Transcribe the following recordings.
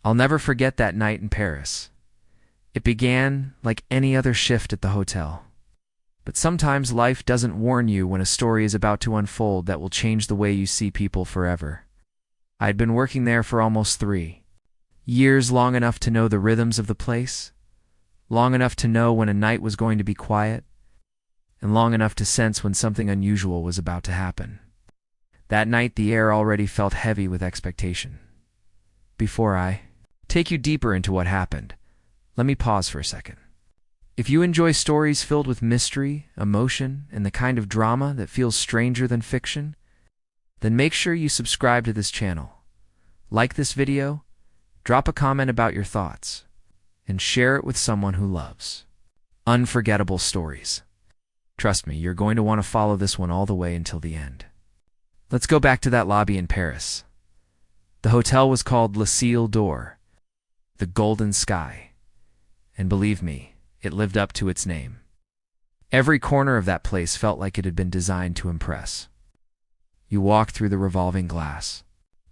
I'll never forget that night in Paris. It began like any other shift at the hotel. But sometimes life doesn't warn you when a story is about to unfold that will change the way you see people forever. I had been working there for almost 3 years, long enough to know the rhythms of the place, long enough to know when a night was going to be quiet, and long enough to sense when something unusual was about to happen. That night the air already felt heavy with expectation. Before I take you deeper into what happened, let me pause for a second. If you enjoy stories filled with mystery, emotion, and the kind of drama that feels stranger than fiction, then make sure you subscribe to this channel. Like this video, drop a comment about your thoughts, and share it with someone who loves unforgettable stories. Trust me, you're going to want to follow this one all the way until the end. Let's go back to that lobby in Paris. The hotel was called Le Ciel d'Or, the Golden Sky, and believe me, it lived up to its name. Every corner of that place felt like it had been designed to impress. You walked through the revolving glass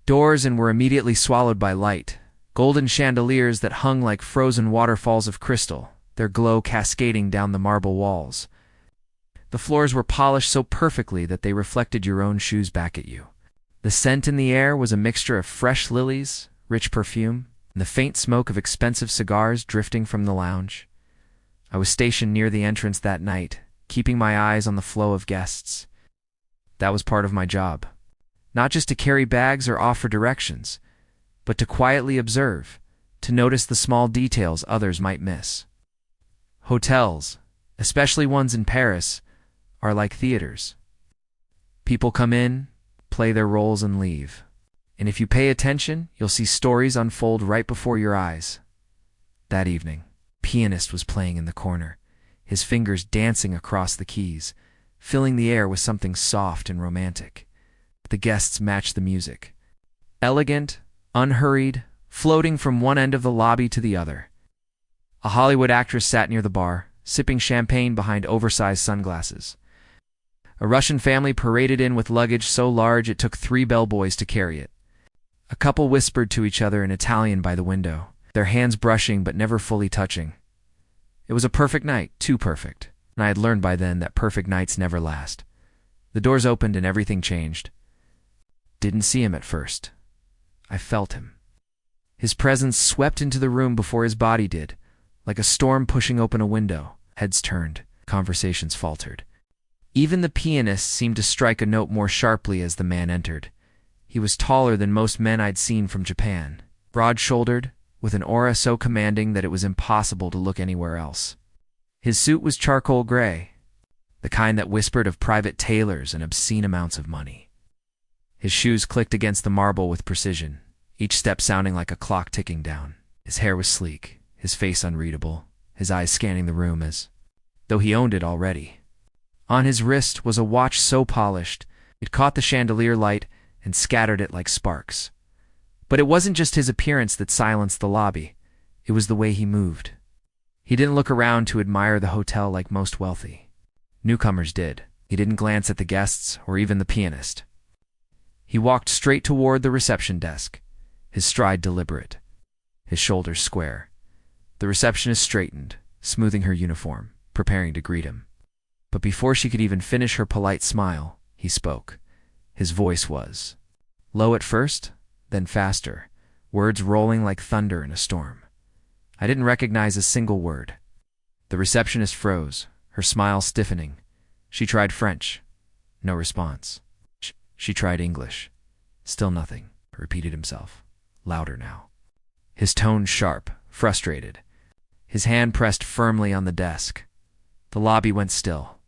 doors and were immediately swallowed by light, golden chandeliers that hung like frozen waterfalls of crystal, their glow cascading down the marble walls. The floors were polished so perfectly that they reflected your own shoes back at you. The scent in the air was a mixture of fresh lilies, rich perfume, and the faint smoke of expensive cigars drifting from the lounge. I was stationed near the entrance that night, keeping my eyes on the flow of guests. That was part of my job. Not just to carry bags or offer directions, but to quietly observe, to notice the small details others might miss. Hotels, especially ones in Paris, are like theaters. People come in, play their roles, and leave. And if you pay attention, you'll see stories unfold right before your eyes. That evening, a pianist was playing in the corner, his fingers dancing across the keys, filling the air with something soft and romantic. The guests matched the music. Elegant, unhurried, floating from one end of the lobby to the other. A Hollywood actress sat near the bar, sipping champagne behind oversized sunglasses. A Russian family paraded in with luggage so large it took 3 bellboys to carry it. A couple whispered to each other in Italian by the window, their hands brushing but never fully touching. It was a perfect night, too perfect, and I had learned by then that perfect nights never last. The doors opened and everything changed. Didn't see him at first. I felt him. His presence swept into the room before his body did, like a storm pushing open a window. Heads turned, conversations faltered. Even the pianist seemed to strike a note more sharply as the man entered. He was taller than most men I'd seen from Japan, broad-shouldered, with an aura so commanding that it was impossible to look anywhere else. His suit was charcoal gray, the kind that whispered of private tailors and obscene amounts of money. His shoes clicked against the marble with precision, each step sounding like a clock ticking down. His hair was sleek, his face unreadable, his eyes scanning the room as though he owned it already. On his wrist was a watch so polished, it caught the chandelier light and scattered it like sparks. But it wasn't just his appearance that silenced the lobby. It was the way he moved. He didn't look around to admire the hotel like most wealthy. Newcomers did. He didn't glance at the guests or even the pianist. He walked straight toward the reception desk, his stride deliberate, his shoulders square. The receptionist straightened, smoothing her uniform, preparing to greet him. But before she could even finish her polite smile, he spoke. His voice was low at first, then faster, words rolling like thunder in a storm. I didn't recognize a single word. The receptionist froze, her smile stiffening. She tried French. No response. She tried English. Still nothing, repeated himself, louder now. His tone sharp, frustrated. His hand pressed firmly on the desk. The lobby went still.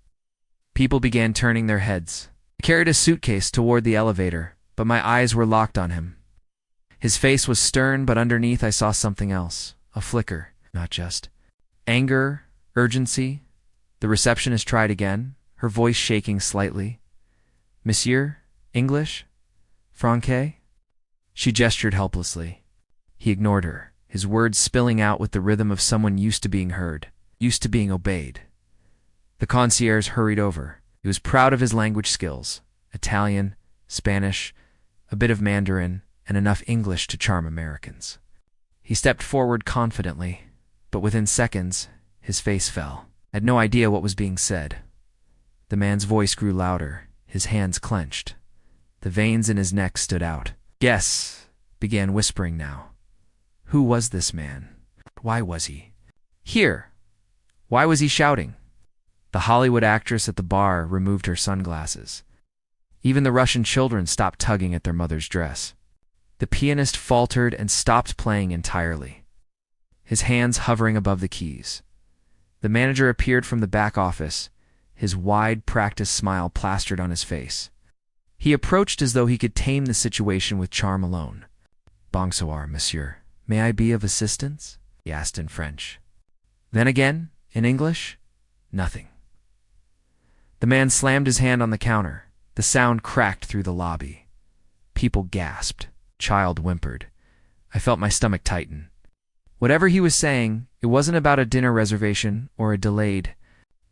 People began turning their heads. I carried a suitcase toward the elevator, but my eyes were locked on him. His face was stern, but underneath I saw something else. A flicker, not just anger, urgency. The receptionist tried again, her voice shaking slightly. Monsieur, English? Francais? She gestured helplessly. He ignored her, his words spilling out with the rhythm of someone used to being heard, used to being obeyed. The concierge hurried over. He was proud of his language skills. Italian, Spanish, a bit of Mandarin, and enough English to charm Americans. He stepped forward confidently, but within seconds, his face fell. I had no idea what was being said. The man's voice grew louder, his hands clenched. The veins in his neck stood out. Guess began whispering now. Who was this man? Why was he here? Why was he shouting? The Hollywood actress at the bar removed her sunglasses. Even the Russian children stopped tugging at their mother's dress. The pianist faltered and stopped playing entirely, his hands hovering above the keys. The manager appeared from the back office, his wide, practiced smile plastered on his face. He approached as though he could tame the situation with charm alone. "Bonsoir, monsieur. May I be of assistance?" he asked in French. Then again, in English, nothing. The man slammed his hand on the counter. The sound cracked through the lobby. People gasped. Child whimpered. I felt my stomach tighten. Whatever he was saying, it wasn't about a dinner reservation or a delayed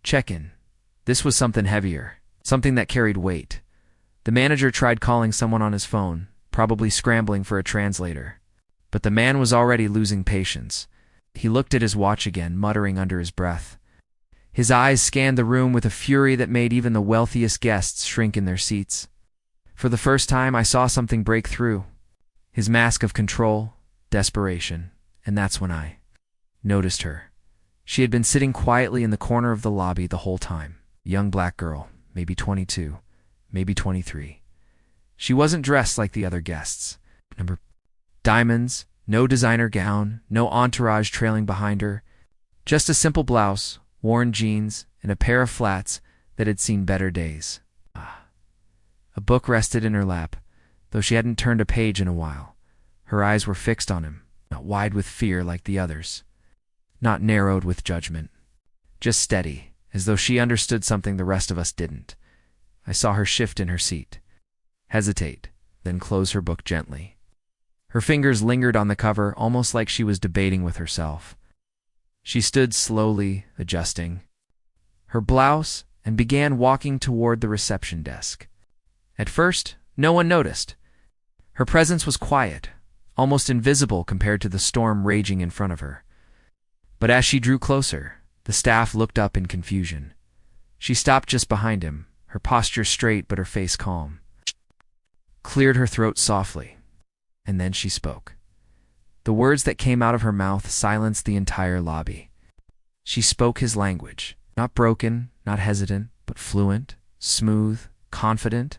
check-in. This was something heavier, something that carried weight. The manager tried calling someone on his phone, probably scrambling for a translator. But the man was already losing patience. He looked at his watch again, muttering under his breath. His eyes scanned the room with a fury that made even the wealthiest guests shrink in their seats. For the first time, I saw something break through. His mask of control, desperation, and that's when I noticed her. She had been sitting quietly in the corner of the lobby the whole time. A young black girl, maybe 22, maybe 23. She wasn't dressed like the other guests. Diamonds, no designer gown, no entourage trailing behind her. Just a simple blouse, worn jeans, and a pair of flats that had seen better days. A book rested in her lap, though she hadn't turned a page in a while. Her eyes were fixed on him, not wide with fear like the others, not narrowed with judgment, just steady, as though she understood something the rest of us didn't. I saw her shift in her seat, hesitate, then close her book gently. Her fingers lingered on the cover, almost like she was debating with herself. She stood slowly, adjusting her blouse, and began walking toward the reception desk. At first, no one noticed. Her presence was quiet, almost invisible compared to the storm raging in front of her. But as she drew closer, the staff looked up in confusion. She stopped just behind him, her posture straight but her face calm. Cleared her throat softly, and then she spoke. The words that came out of her mouth silenced the entire lobby. She spoke his language, not broken, not hesitant, but fluent, smooth, confident,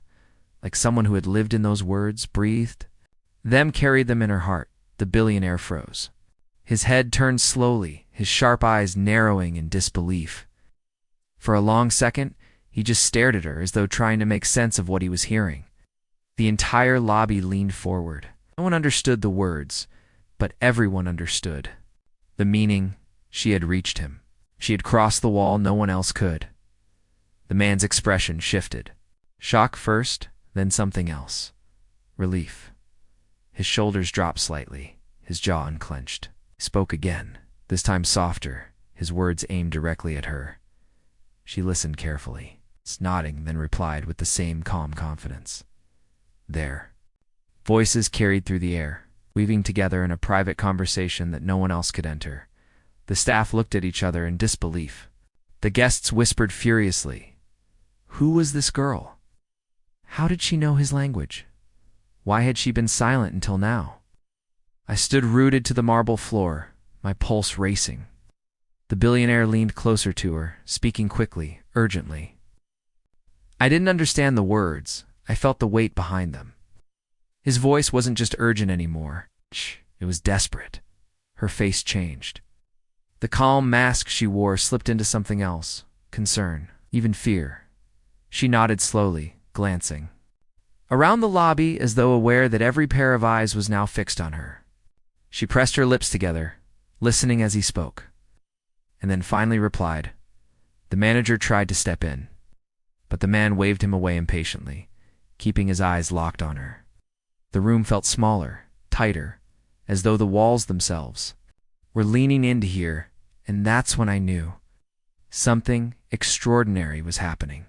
like someone who had lived in those words, breathed them, carried them in her heart. The billionaire froze. His head turned slowly, his sharp eyes narrowing in disbelief. For a long second, he just stared at her as though trying to make sense of what he was hearing. The entire lobby leaned forward. No one understood the words, but everyone understood. The meaning, she had reached him. She had crossed the wall no one else could. The man's expression shifted. Shock first, then something else. Relief. His shoulders dropped slightly, his jaw unclenched. He spoke again, this time softer, his words aimed directly at her. She listened carefully, nodding, then replied with the same calm confidence. There. Voices carried through the air, weaving together in a private conversation that no one else could enter. The staff looked at each other in disbelief. The guests whispered furiously. Who was this girl? How did she know his language? Why had she been silent until now? I stood rooted to the marble floor, my pulse racing. The billionaire leaned closer to her, speaking quickly, urgently. I didn't understand the words. I felt the weight behind them. His voice wasn't just urgent anymore. It was desperate. Her face changed. The calm mask she wore slipped into something else, concern, even fear. She nodded slowly, glancing around the lobby as though aware that every pair of eyes was now fixed on her. She pressed her lips together, listening as he spoke, and then finally replied. The manager tried to step in, but the man waved him away impatiently, keeping his eyes locked on her. The room felt smaller, tighter, as though the walls themselves were leaning in to hear, and that's when I knew something extraordinary was happening.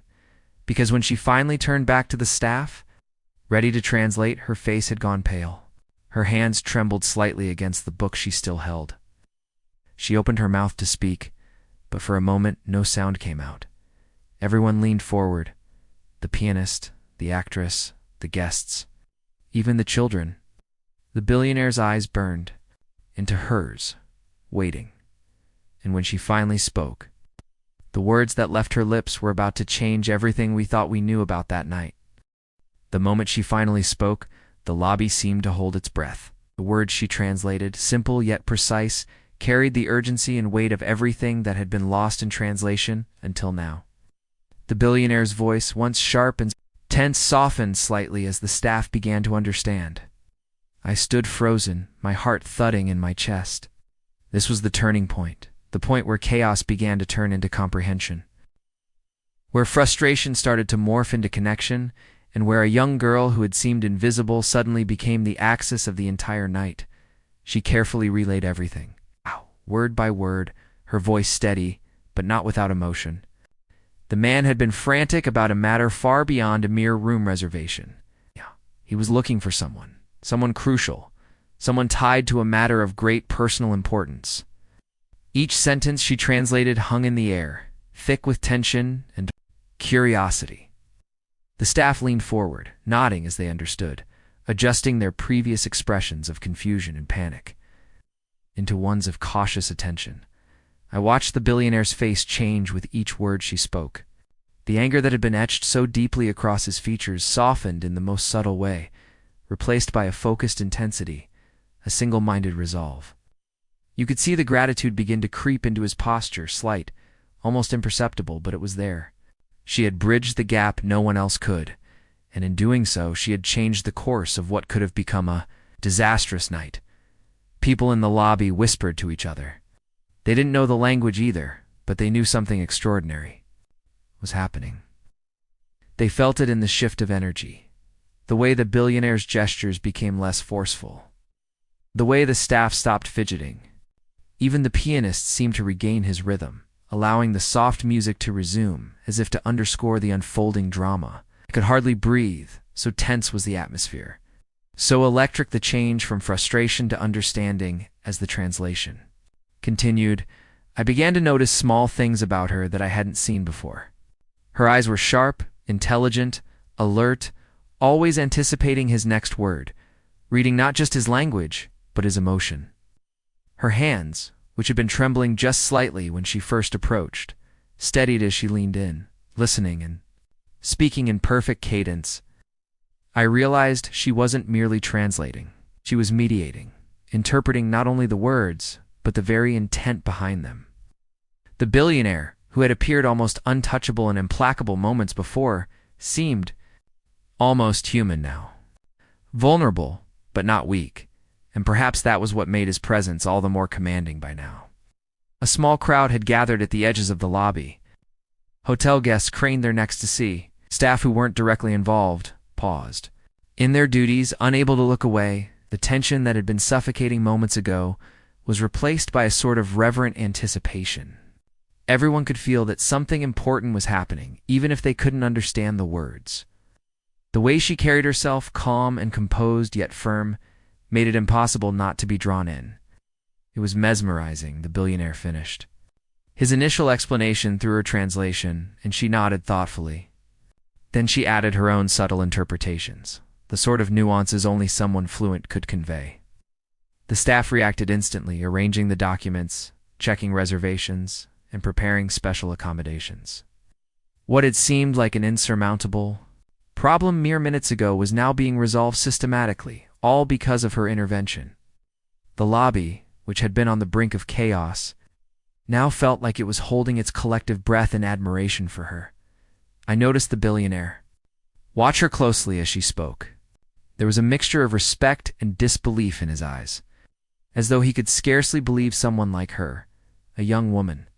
Because when she finally turned back to the staff, ready to translate, her face had gone pale. Her hands trembled slightly against the book she still held. She opened her mouth to speak, but for a moment no sound came out. Everyone leaned forward. The pianist, the actress, the guests, even the children. The billionaire's eyes burned into hers, waiting. And when she finally spoke, the words that left her lips were about to change everything we thought we knew about that night. The moment she finally spoke, the lobby seemed to hold its breath. The words she translated, simple yet precise, carried the urgency and weight of everything that had been lost in translation until now. The billionaire's voice, once sharp and tense, softened slightly as the staff began to understand. I stood frozen, my heart thudding in my chest. This was the turning point, the point where chaos began to turn into comprehension, where frustration started to morph into connection, and where a young girl who had seemed invisible suddenly became the axis of the entire night. She carefully relayed everything, word by word, her voice steady, but not without emotion. The man had been frantic about a matter far beyond a mere room reservation. He was looking for someone crucial, someone tied to a matter of great personal importance. Each sentence she translated hung in the air, thick with tension and curiosity. The staff leaned forward, nodding as they understood, adjusting their previous expressions of confusion and panic into ones of cautious attention. I watched the billionaire's face change with each word she spoke. The anger that had been etched so deeply across his features softened in the most subtle way, replaced by a focused intensity, a single-minded resolve. You could see the gratitude begin to creep into his posture, slight, almost imperceptible, but it was there. She had bridged the gap no one else could, and in doing so, she had changed the course of what could have become a disastrous night. People in the lobby whispered to each other. They didn't know the language either, but they knew something extraordinary was happening. They felt it in the shift of energy, the way the billionaire's gestures became less forceful, the way the staff stopped fidgeting. Even the pianist seemed to regain his rhythm, allowing the soft music to resume, as if to underscore the unfolding drama. I could hardly breathe, so tense was the atmosphere. So electric the change from frustration to understanding as the translation continued. I began to notice small things about her that I hadn't seen before. Her eyes were sharp, intelligent, alert, always anticipating his next word, reading not just his language, but his emotion. Her hands, which had been trembling just slightly when she first approached, steadied as she leaned in, listening and speaking in perfect cadence. I realized she wasn't merely translating. She was mediating, interpreting not only the words, but the very intent behind them. The billionaire, who had appeared almost untouchable in implacable moments before, seemed almost human now. Vulnerable, but not weak, and perhaps that was what made his presence all the more commanding by now. A small crowd had gathered at the edges of the lobby. Hotel guests craned their necks to see. Staff who weren't directly involved paused. In their duties, unable to look away, the tension that had been suffocating moments ago was replaced by a sort of reverent anticipation. Everyone could feel that something important was happening, even if they couldn't understand the words. The way she carried herself, calm and composed yet firm, made it impossible not to be drawn in. It was mesmerizing, the billionaire finished. His initial explanation through her translation, and she nodded thoughtfully. Then she added her own subtle interpretations, the sort of nuances only someone fluent could convey. The staff reacted instantly, arranging the documents, checking reservations, and preparing special accommodations. What had seemed like an insurmountable problem mere minutes ago was now being resolved systematically, all because of her intervention. The lobby, which had been on the brink of chaos, now felt like it was holding its collective breath in admiration for her. I noticed the billionaire. Watch her closely as she spoke. There was a mixture of respect and disbelief in his eyes, as though he could scarcely believe someone like her, a young woman,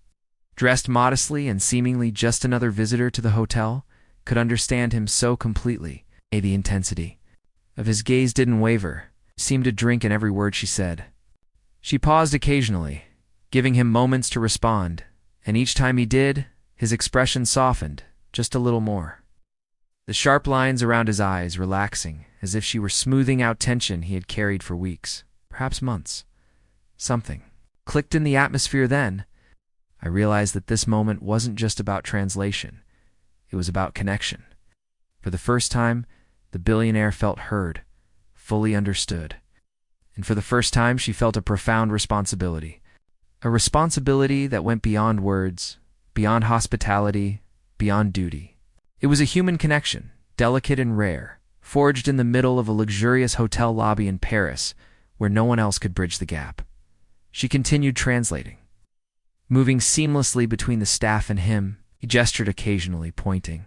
dressed modestly and seemingly just another visitor to the hotel, could understand him so completely. The intensity of his gaze didn't waver, seemed to drink in every word she said. She paused occasionally, giving him moments to respond, and each time he did, his expression softened, just a little more. The sharp lines around his eyes relaxing, as if she were smoothing out tension he had carried for weeks, perhaps months. Something clicked in the atmosphere then. I realized that this moment wasn't just about translation. It was about connection. For the first time, the billionaire felt heard, fully understood. And for the first time, she felt a profound responsibility. A responsibility that went beyond words, beyond hospitality, beyond duty. It was a human connection, delicate and rare, forged in the middle of a luxurious hotel lobby in Paris, where no one else could bridge the gap. She continued translating, moving seamlessly between the staff and him. He gestured occasionally, pointing.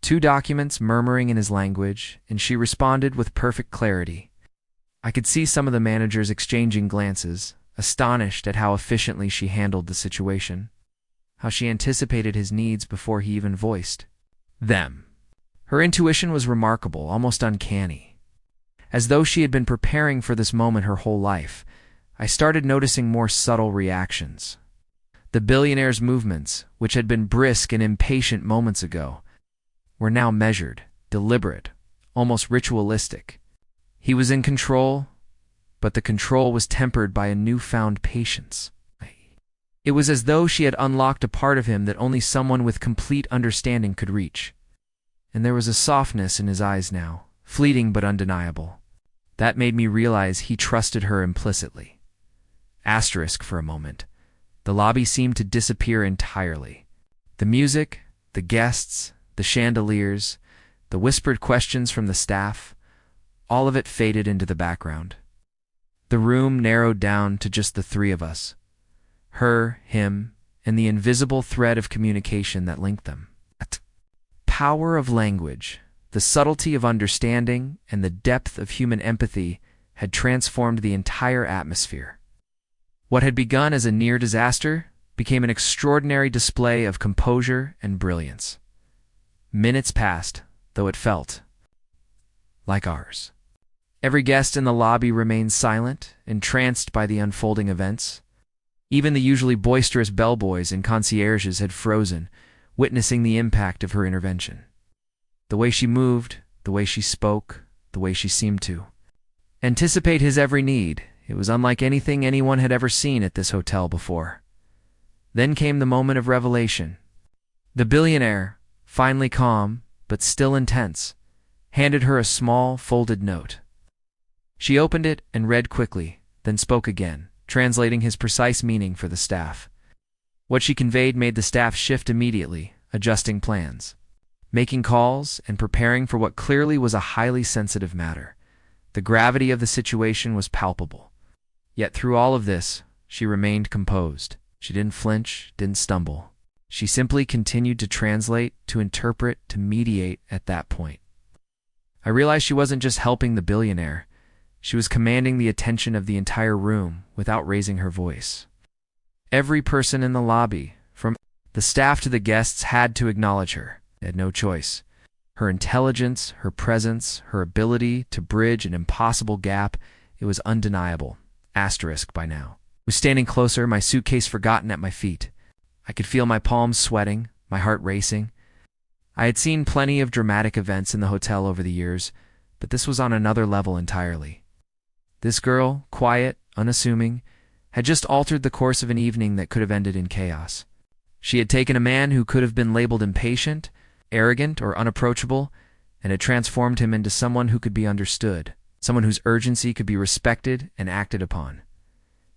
2 documents murmuring in his language, and she responded with perfect clarity. I could see some of the managers exchanging glances, astonished at how efficiently she handled the situation, how she anticipated his needs before he even voiced them. Her intuition was remarkable, almost uncanny. As though she had been preparing for this moment her whole life, I started noticing more subtle reactions. The billionaire's movements, which had been brisk and impatient moments ago, were now measured, deliberate, almost ritualistic. He was in control, but the control was tempered by a newfound patience. It was as though she had unlocked a part of him that only someone with complete understanding could reach. And there was a softness in his eyes now, fleeting but undeniable. That made me realize he trusted her implicitly. Asterisk for a moment. The lobby seemed to disappear entirely. The music, the guests, the chandeliers, the whispered questions from the staff, all of it faded into the background. The room narrowed down to just the 3 of us. Her, him, and the invisible thread of communication that linked them. The power of language, the subtlety of understanding, and the depth of human empathy had transformed the entire atmosphere. What had begun as a near disaster became an extraordinary display of composure and brilliance. Minutes passed, though it felt like hours. Every guest in the lobby remained silent, entranced by the unfolding events. Even the usually boisterous bellboys and concierges had frozen, witnessing the impact of her intervention. The way she moved, the way she spoke, the way she seemed to anticipate his every need, it was unlike anything anyone had ever seen at this hotel before. Then came the moment of revelation. The billionaire, finally calm, but still intense, handed her a small, folded note. She opened it and read quickly, then spoke again, translating his precise meaning for the staff. What she conveyed made the staff shift immediately, adjusting plans, making calls, and preparing for what clearly was a highly sensitive matter. The gravity of the situation was palpable. Yet through all of this, she remained composed. She didn't flinch, didn't stumble. She simply continued to translate, to interpret, to mediate at that point. I realized she wasn't just helping the billionaire. She was commanding the attention of the entire room without raising her voice. Every person in the lobby, from the staff to the guests, had to acknowledge her. They had no choice. Her intelligence, her presence, her ability to bridge an impossible gap, it was undeniable. Asterisk by now. I was standing closer, my suitcase forgotten at my feet. I could feel my palms sweating, my heart racing. I had seen plenty of dramatic events in the hotel over the years, but this was on another level entirely. This girl, quiet, unassuming, had just altered the course of an evening that could have ended in chaos. She had taken a man who could have been labeled impatient, arrogant, or unapproachable, and had transformed him into someone who could be understood, someone whose urgency could be respected and acted upon.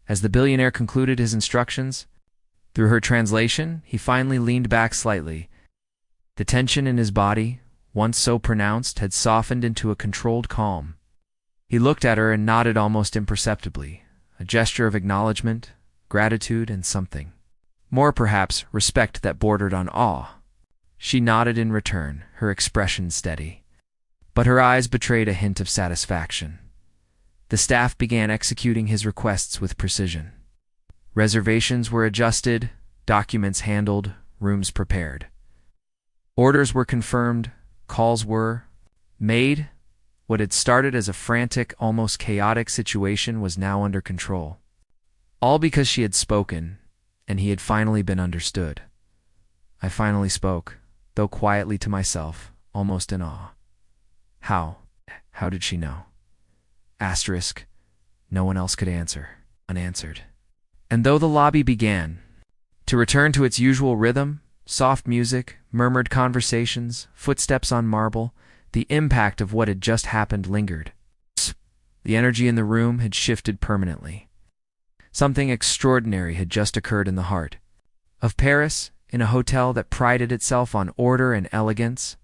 As the billionaire concluded his instructions, through her translation, he finally leaned back slightly. The tension in his body, once so pronounced, had softened into a controlled calm. He looked at her and nodded almost imperceptibly, a gesture of acknowledgement, gratitude, and something more, perhaps, respect that bordered on awe. She nodded in return, her expression steady. But her eyes betrayed a hint of satisfaction. The staff began executing his requests with precision. Reservations were adjusted, documents handled, rooms prepared. Orders were confirmed, calls were made. What had started as a frantic, almost chaotic situation was now under control. All because she had spoken, and he had finally been understood. I finally spoke, though quietly to myself, almost in awe. How How did she know? Asterisk. No one else could answer. Unanswered. And though the lobby began to return to its usual rhythm, soft music, murmured conversations, footsteps on marble, the impact of what had just happened lingered. The energy in the room had shifted permanently. Something extraordinary had just occurred in the heart of Paris, in a hotel that prided itself on order and elegance.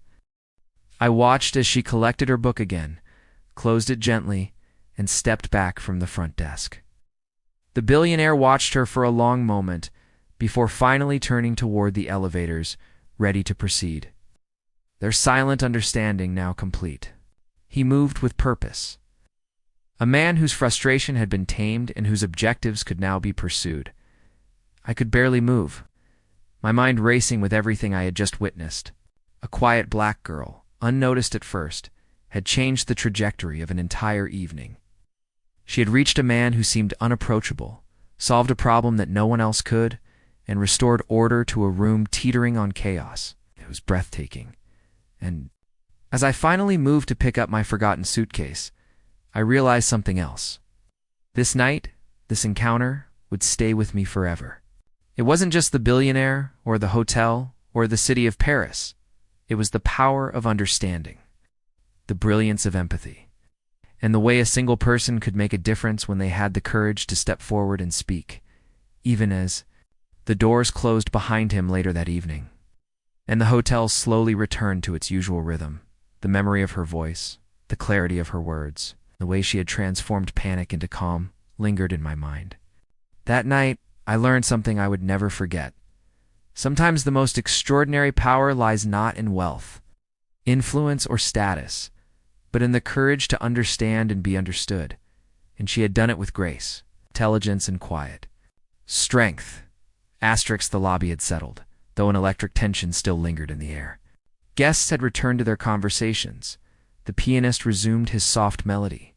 I watched as she collected her book again, closed it gently, and stepped back from the front desk. The billionaire watched her for a long moment before finally turning toward the elevators, ready to proceed. Their silent understanding now complete. He moved with purpose. A man whose frustration had been tamed and whose objectives could now be pursued. I could barely move, my mind racing with everything I had just witnessed. A quiet black girl, unnoticed at first, had changed the trajectory of an entire evening. She had reached a man who seemed unapproachable, solved a problem that no one else could, and restored order to a room teetering on chaos. It was breathtaking. And as I finally moved to pick up my forgotten suitcase, I realized something else. This night, this encounter, would stay with me forever. It wasn't just the billionaire, or the hotel, or the city of Paris. It was the power of understanding, the brilliance of empathy, and the way a single person could make a difference when they had the courage to step forward and speak, even as the doors closed behind him later that evening, and the hotel slowly returned to its usual rhythm. The memory of her voice, the clarity of her words, the way she had transformed panic into calm, lingered in my mind. That night, I learned something I would never forget. Sometimes the most extraordinary power lies not in wealth, influence, or status, but in the courage to understand and be understood. And she had done it with grace, intelligence, and quiet. Strength. Asterisk. The lobby had settled, though an electric tension still lingered in the air. Guests had returned to their conversations. The pianist resumed his soft melody,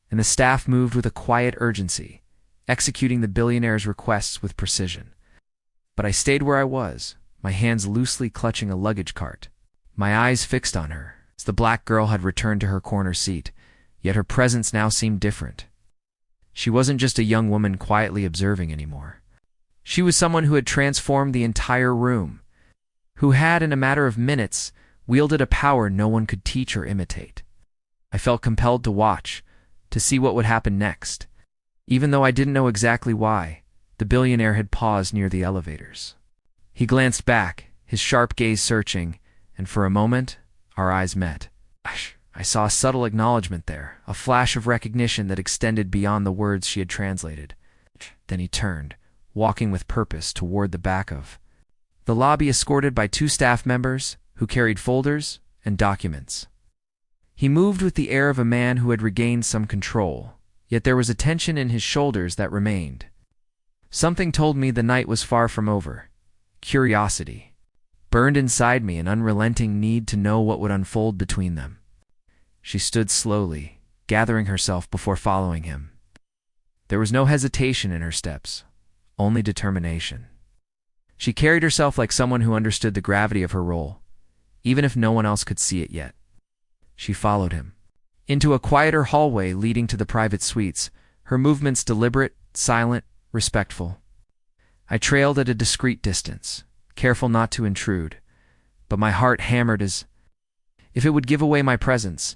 and the staff moved with a quiet urgency, executing the billionaire's requests with precision. But I stayed where I was, my hands loosely clutching a luggage cart, my eyes fixed on her, as the black girl had returned to her corner seat, yet her presence now seemed different. She wasn't just a young woman quietly observing anymore. She was someone who had transformed the entire room, who had, in a matter of minutes, wielded a power no one could teach or imitate. I felt compelled to watch, to see what would happen next. Even though I didn't know exactly why, the billionaire had paused near the elevators. He glanced back, his sharp gaze searching, and for a moment, our eyes met. I saw a subtle acknowledgement there, a flash of recognition that extended beyond the words she had translated. Then he turned, walking with purpose toward the back of the lobby, escorted by 2 staff members who carried folders and documents. He moved with the air of a man who had regained some control, yet there was a tension in his shoulders that remained. Something told me the night was far from over. Curiosity burned inside me, an unrelenting need to know what would unfold between them. She stood slowly, gathering herself before following him. There was no hesitation in her steps, only determination. She carried herself like someone who understood the gravity of her role, even if no one else could see it yet. She followed him into a quieter hallway leading to the private suites, her movements deliberate, silent, respectful. I trailed at a discreet distance, careful not to intrude, but my heart hammered as if it would give away my presence.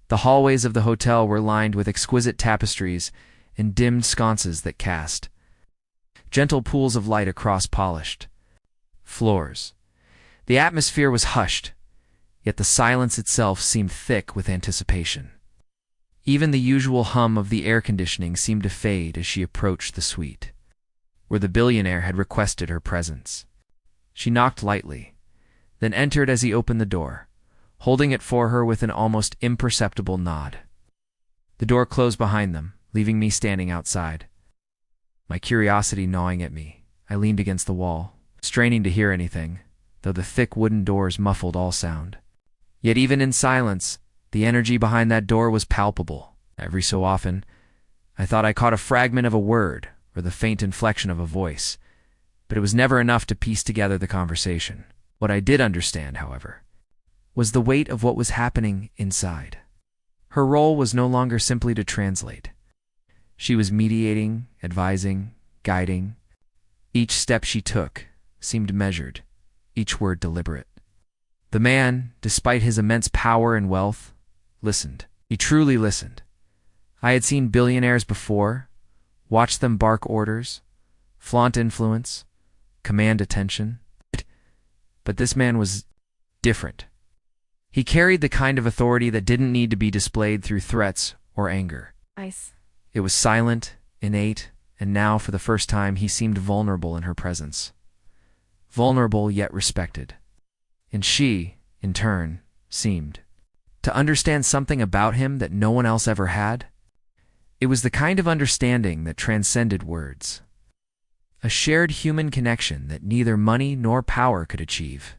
The hallways of the hotel were lined with exquisite tapestries and dimmed sconces that cast gentle pools of light across polished floors. The atmosphere was hushed, yet the silence itself seemed thick with anticipation. Even the usual hum of the air conditioning seemed to fade as she approached the suite, where the billionaire had requested her presence. She knocked lightly, then entered as he opened the door, holding it for her with an almost imperceptible nod. The door closed behind them, leaving me standing outside. My curiosity gnawing at me, I leaned against the wall, straining to hear anything, though the thick wooden doors muffled all sound. Yet even in silence, the energy behind that door was palpable. Every so often, I thought I caught a fragment of a word or the faint inflection of a voice, but it was never enough to piece together the conversation. What I did understand, however, was the weight of what was happening inside. Her role was no longer simply to translate. She was mediating, advising, guiding. Each step she took seemed measured, each word deliberate. The man, despite his immense power and wealth, listened. He truly listened. I had seen billionaires before, watched them bark orders, flaunt influence, command attention. But this man was different. He carried the kind of authority that didn't need to be displayed through threats or anger. Ice. It was silent, innate, and now, for the first time, he seemed vulnerable in her presence. Vulnerable yet respected. And she, in turn, seemed to understand something about him that no one else ever had. It was the kind of understanding that transcended words. A shared human connection that neither money nor power could achieve.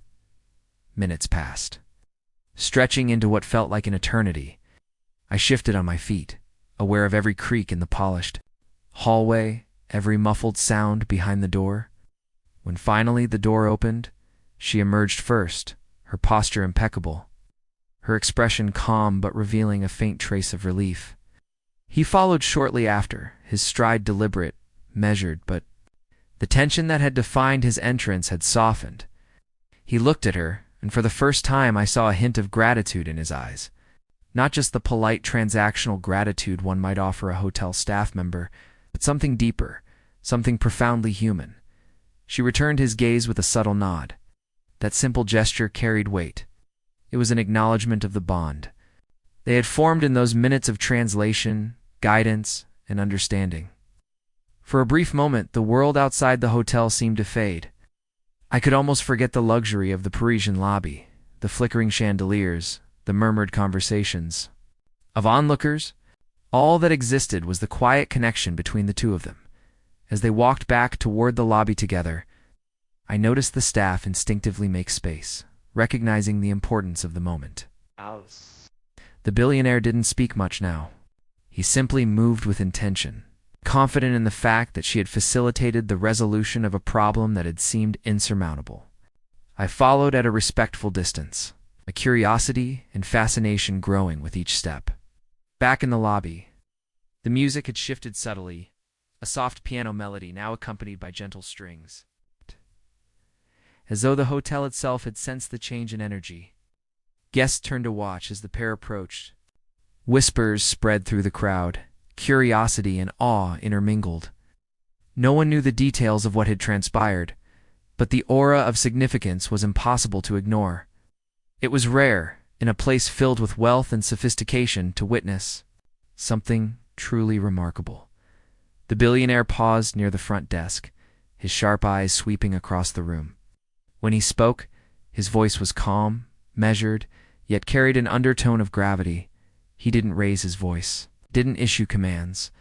Minutes passed. Stretching into what felt like an eternity, I shifted on my feet, aware of every creak in the polished hallway, every muffled sound behind the door. When finally the door opened, she emerged first, her posture impeccable, her expression calm but revealing a faint trace of relief. He followed shortly after, his stride deliberate, measured, but the tension that had defined his entrance had softened. He looked at her, and for the first time I saw a hint of gratitude in his eyes. Not just the polite transactional gratitude one might offer a hotel staff member, but something deeper, something profoundly human. She returned his gaze with a subtle nod. That simple gesture carried weight. It was an acknowledgement of the bond they had formed in those minutes of translation, guidance, and understanding. For a brief moment, the world outside the hotel seemed to fade. I could almost forget the luxury of the Parisian lobby, the flickering chandeliers, the murmured conversations of onlookers. All that existed was the quiet connection between the two of them. As they walked back toward the lobby together, I noticed the staff instinctively make space, recognizing the importance of the moment. The billionaire didn't speak much now. He simply moved with intention, confident in the fact that she had facilitated the resolution of a problem that had seemed insurmountable. I followed at a respectful distance, a curiosity and fascination growing with each step. Back in the lobby, the music had shifted subtly, a soft piano melody now accompanied by gentle strings. As though the hotel itself had sensed the change in energy, guests turned to watch as the pair approached. Whispers spread through the crowd. Curiosity and awe intermingled. No one knew the details of what had transpired, but the aura of significance was impossible to ignore. It was rare, in a place filled with wealth and sophistication, to witness something truly remarkable. The billionaire paused near the front desk, his sharp eyes sweeping across the room. When he spoke, his voice was calm, measured, yet carried an undertone of gravity. He didn't raise his voice, didn't issue commands.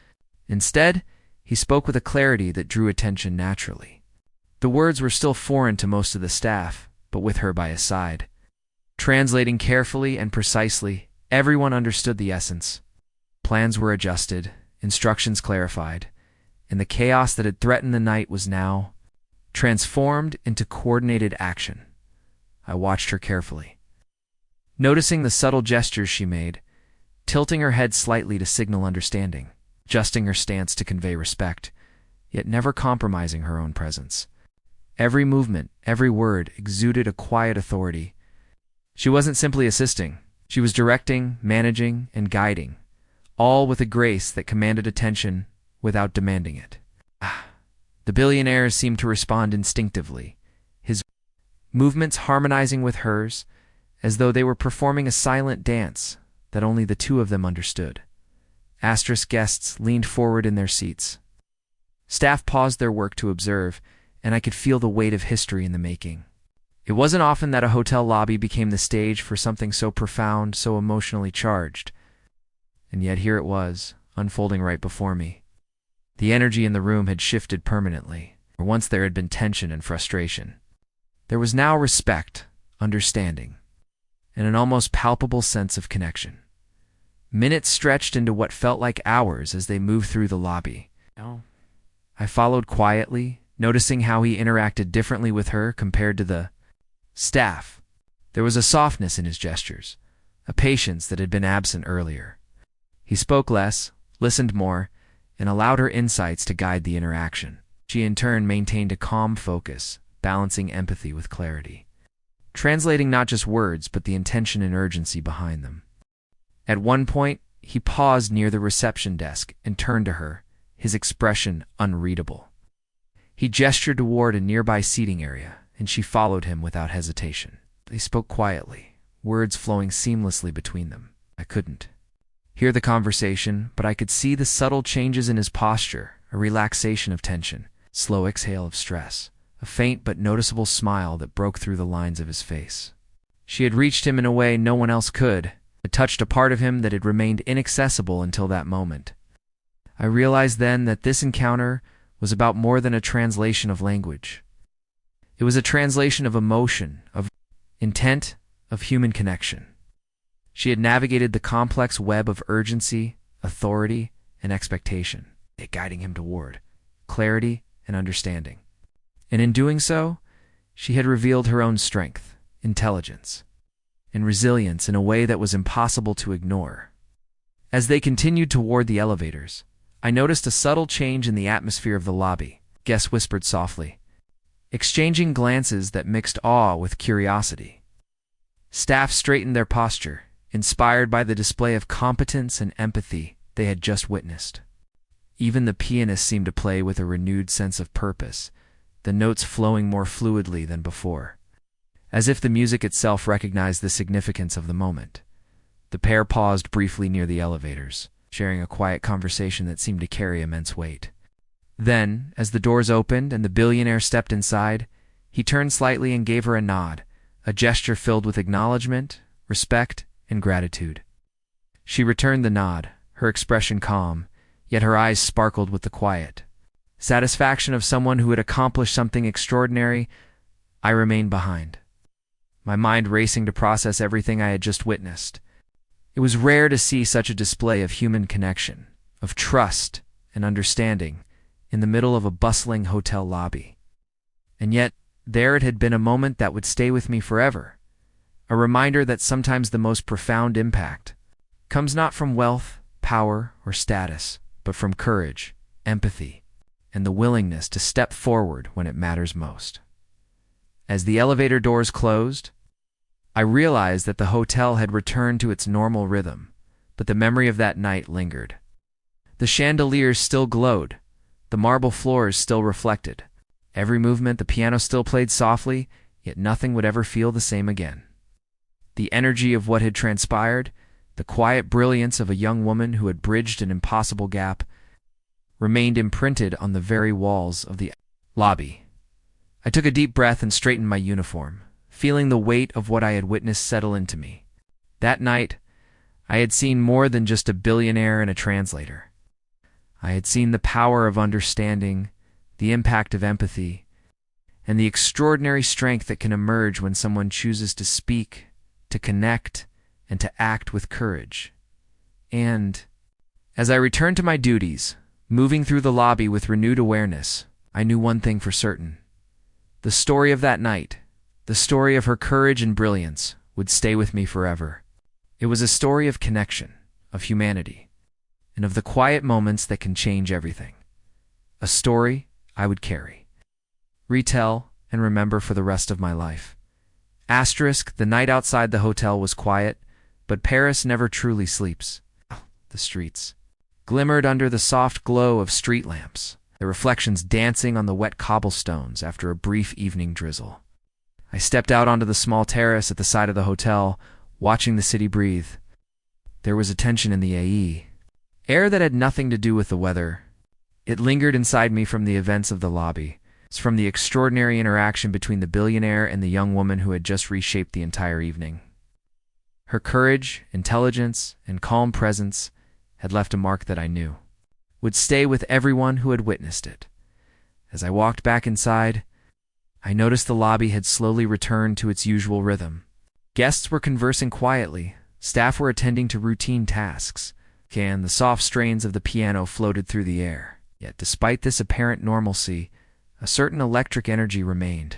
Instead, he spoke with a clarity that drew attention naturally. The words were still foreign to most of the staff, but with her by his side, translating carefully and precisely, everyone understood the essence. Plans were adjusted, instructions clarified, and the chaos that had threatened the night was now transformed into coordinated action. I watched her carefully, noticing the subtle gestures she made, tilting her head slightly to signal understanding, adjusting her stance to convey respect, yet never compromising her own presence. Every movement, every word exuded a quiet authority. She wasn't simply assisting. She was directing, managing, and guiding, all with a grace that commanded attention without demanding it. The billionaire seemed to respond instinctively, his movements harmonizing with hers, as though they were performing a silent dance that only the two of them understood. Asterisk guests leaned forward in their seats. Staff paused their work to observe, and I could feel the weight of history in the making. It wasn't often that a hotel lobby became the stage for something so profound, so emotionally charged. And yet here it was, unfolding right before me. The energy in the room had shifted permanently. Where once there had been tension and frustration, there was now respect, understanding, and an almost palpable sense of connection. Minutes stretched into what felt like hours as they moved through the lobby. I followed quietly, noticing how he interacted differently with her compared to the staff. There was a softness in his gestures, a patience that had been absent earlier. He spoke less, listened more, and allowed her insights to guide the interaction. She in turn maintained a calm focus, balancing empathy with clarity, translating not just words but the intention and urgency behind them. At one point, he paused near the reception desk and turned to her, his expression unreadable. He gestured toward a nearby seating area, and she followed him without hesitation. They spoke quietly, words flowing seamlessly between them. I couldn't hear the conversation, but I could see the subtle changes in his posture, a relaxation of tension, slow exhale of stress, a faint but noticeable smile that broke through the lines of his face. She had reached him in a way no one else could. It touched a part of him that had remained inaccessible until that moment. I realized then that this encounter was about more than a translation of language. It was a translation of emotion, of intent, of human connection. She had navigated the complex web of urgency, authority, and expectation, guiding him toward clarity and understanding. And in doing so, she had revealed her own strength, intelligence, and resilience in a way that was impossible to ignore. As they continued toward the elevators, I noticed a subtle change in the atmosphere of the lobby. Guests whispered softly, exchanging glances that mixed awe with curiosity. Staff straightened their posture, inspired by the display of competence and empathy they had just witnessed. Even the pianist seemed to play with a renewed sense of purpose, the notes flowing more fluidly than before, as if the music itself recognized the significance of the moment. The pair paused briefly near the elevators, sharing a quiet conversation that seemed to carry immense weight. Then, as the doors opened and the billionaire stepped inside, he turned slightly and gave her a nod, a gesture filled with acknowledgement, respect, and gratitude. She returned the nod, her expression calm, yet her eyes sparkled with the quiet satisfaction of someone who had accomplished something extraordinary. I remained behind, my mind racing to process everything I had just witnessed. It was rare to see such a display of human connection, of trust and understanding, in the middle of a bustling hotel lobby. And yet, there it had been, a moment that would stay with me forever, a reminder that sometimes the most profound impact comes not from wealth, power, or status, but from courage, empathy, and the willingness to step forward when it matters most. As the elevator doors closed, I realized that the hotel had returned to its normal rhythm, but the memory of that night lingered. The chandeliers still glowed, the marble floors still reflected. Every movement, the piano still played softly, yet nothing would ever feel the same again. The energy of what had transpired, the quiet brilliance of a young woman who had bridged an impossible gap, remained imprinted on the very walls of the lobby. I took a deep breath and straightened my uniform, feeling the weight of what I had witnessed settle into me. That night, I had seen more than just a billionaire and a translator. I had seen the power of understanding, the impact of empathy, and the extraordinary strength that can emerge when someone chooses to speak, to connect, and to act with courage. And, as I returned to my duties, moving through the lobby with renewed awareness, I knew one thing for certain. The story of that night, the story of her courage and brilliance, would stay with me forever. It was a story of connection, of humanity, and of the quiet moments that can change everything. A story I would carry, retell, and remember for the rest of my life. Asterisk, the night outside the hotel was quiet, but Paris never truly sleeps. The streets glimmered under the soft glow of street lamps, their reflections dancing on the wet cobblestones after a brief evening drizzle. I stepped out onto the small terrace at the side of the hotel, watching the city breathe. There was a tension in the air that had nothing to do with the weather. It lingered inside me from the events of the lobby, from the extraordinary interaction between the billionaire and the young woman who had just reshaped the entire evening. Her courage, intelligence, and calm presence had left a mark that I knew would stay with everyone who had witnessed it. As I walked back inside, I noticed the lobby had slowly returned to its usual rhythm. Guests were conversing quietly, staff were attending to routine tasks, and the soft strains of the piano floated through the air. Yet despite this apparent normalcy, a certain electric energy remained.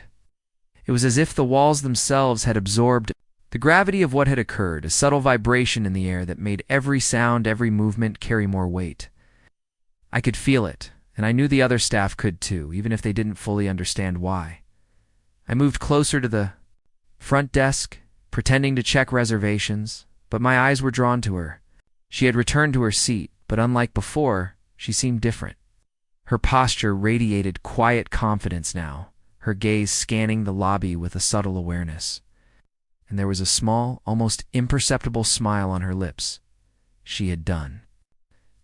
It was as if the walls themselves had absorbed The gravity of what had occurred, a subtle vibration in the air that made every sound, every movement carry more weight. I could feel it, and I knew the other staff could too, even if they didn't fully understand why. I moved closer to the front desk, pretending to check reservations, but my eyes were drawn to her. She had returned to her seat, but unlike before, she seemed different. Her posture radiated quiet confidence now, her gaze scanning the lobby with a subtle awareness. And there was a small, almost imperceptible smile on her lips. She had done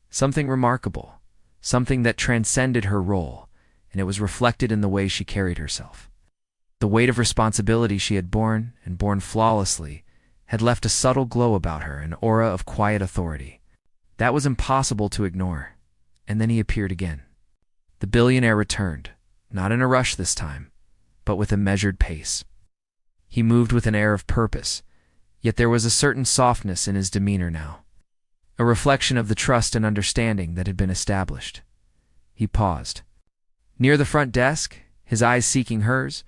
something remarkable, something that transcended her role, and it was reflected in the way she carried herself. The weight of responsibility she had borne, and borne flawlessly, had left a subtle glow about her, an aura of quiet authority. That was impossible to ignore. And then he appeared again. The billionaire returned, not in a rush this time, but with a measured pace. He moved with an air of purpose, yet there was a certain softness in his demeanor now, a reflection of the trust and understanding that had been established. He paused. Near the front desk, his eyes seeking hers,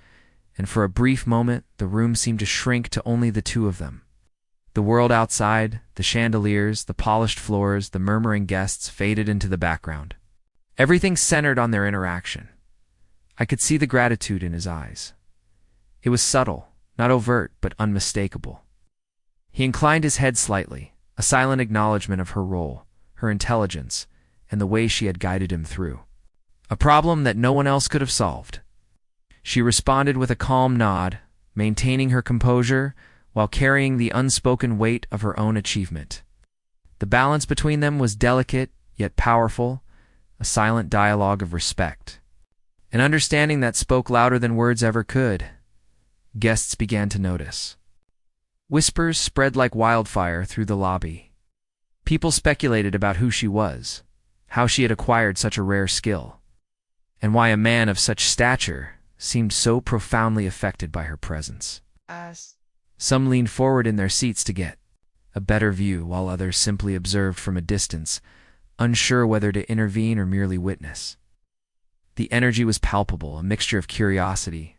and for a brief moment the room seemed to shrink to only the two of them. The world outside, the chandeliers, the polished floors, the murmuring guests faded into the background. Everything centered on their interaction. I could see the gratitude in his eyes. It was subtle, not overt, but unmistakable. He inclined his head slightly, a silent acknowledgement of her role, her intelligence, and the way she had guided him through a problem that no one else could have solved. She responded with a calm nod, maintaining her composure while carrying the unspoken weight of her own achievement. The balance between them was delicate, yet powerful, a silent dialogue of respect. An understanding that spoke louder than words ever could. Guests began to notice. Whispers spread like wildfire through the lobby. People speculated about who she was, how she had acquired such a rare skill, and why a man of such stature seemed so profoundly affected by her presence. Some leaned forward in their seats to get a better view, while others simply observed from a distance, unsure whether to intervene or merely witness. The energy was palpable, a mixture of curiosity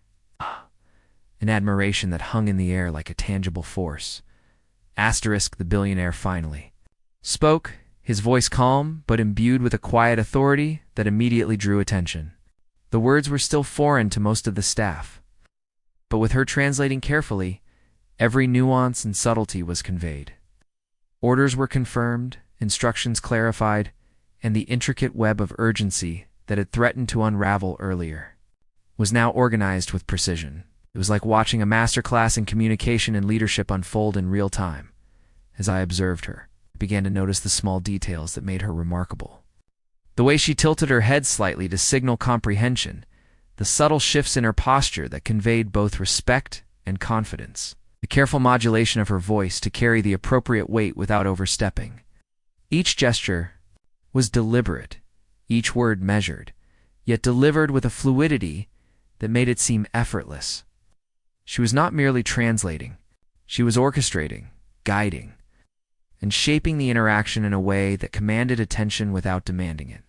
and admiration that hung in the air like a tangible force. The billionaire finally spoke, his voice calm but imbued with a quiet authority that immediately drew attention. The words were still foreign to most of the staff, but with her translating carefully, every nuance and subtlety was conveyed. Orders were confirmed, instructions clarified, and the intricate web of urgency that had threatened to unravel earlier was now organized with precision. It was like watching a masterclass in communication and leadership unfold in real time. As I observed her, I began to notice the small details that made her remarkable. The way she tilted her head slightly to signal comprehension, the subtle shifts in her posture that conveyed both respect and confidence, the careful modulation of her voice to carry the appropriate weight without overstepping. Each gesture was deliberate, each word measured, yet delivered with a fluidity that made it seem effortless. She was not merely translating, she was orchestrating, guiding, and shaping the interaction in a way that commanded attention without demanding it.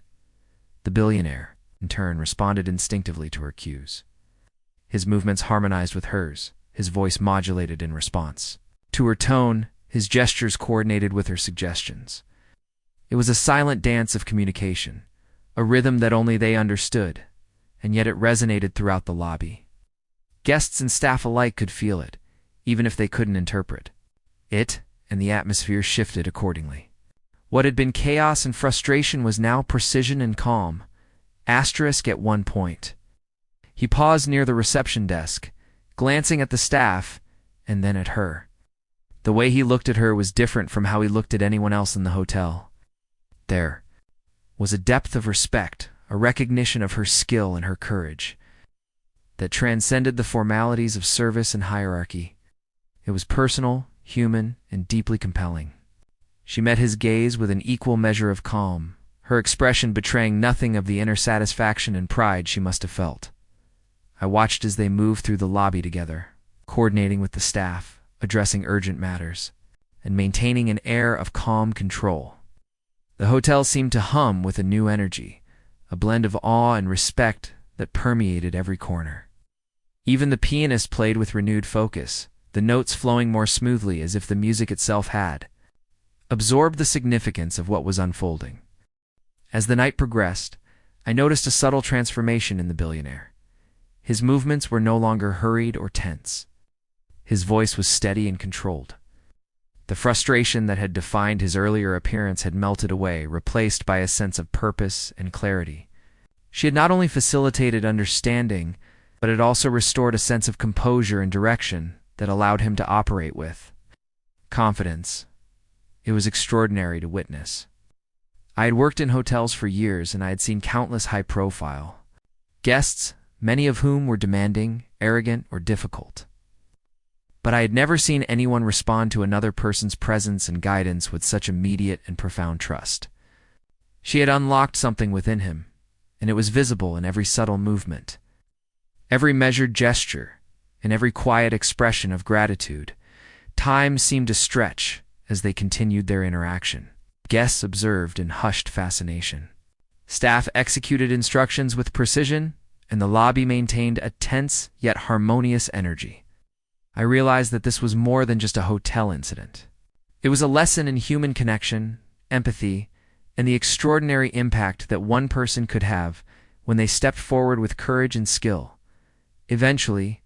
The billionaire, in turn, responded instinctively to her cues. His movements harmonized with hers, his voice modulated in response to her tone, his gestures coordinated with her suggestions. It was a silent dance of communication, a rhythm that only they understood, and yet it resonated throughout the lobby. Guests and staff alike could feel it, even if they couldn't interpret it, and the atmosphere shifted accordingly. What had been chaos and frustration was now precision and calm. At one point. He paused near the reception desk, glancing at the staff, and then at her. The way he looked at her was different from how he looked at anyone else in the hotel. There was a depth of respect, a recognition of her skill and her courage, that transcended the formalities of service and hierarchy. It was personal, human, and deeply compelling. She met his gaze with an equal measure of calm, her expression betraying nothing of the inner satisfaction and pride she must have felt. I watched as they moved through the lobby together, coordinating with the staff, addressing urgent matters, and maintaining an air of calm control. The hotel seemed to hum with a new energy, a blend of awe and respect that permeated every corner. Even the pianist played with renewed focus, the notes flowing more smoothly as if the music itself had absorbed the significance of what was unfolding. As the night progressed, I noticed a subtle transformation in the billionaire. His movements were no longer hurried or tense. His voice was steady and controlled. The frustration that had defined his earlier appearance had melted away, replaced by a sense of purpose and clarity. She had not only facilitated understanding, but had also restored a sense of composure and direction that allowed him to operate with confidence. It was extraordinary to witness. I had worked in hotels for years, and I had seen countless high-profile guests, many of whom were demanding, arrogant, or difficult. But I had never seen anyone respond to another person's presence and guidance with such immediate and profound trust. She had unlocked something within him, and it was visible in every subtle movement, every measured gesture, and every quiet expression of gratitude. Time seemed to stretch as they continued their interaction. Guests observed in hushed fascination. Staff executed instructions with precision, and the lobby maintained a tense yet harmonious energy. I realized that this was more than just a hotel incident. It was a lesson in human connection, empathy, and the extraordinary impact that one person could have when they stepped forward with courage and skill. Eventually,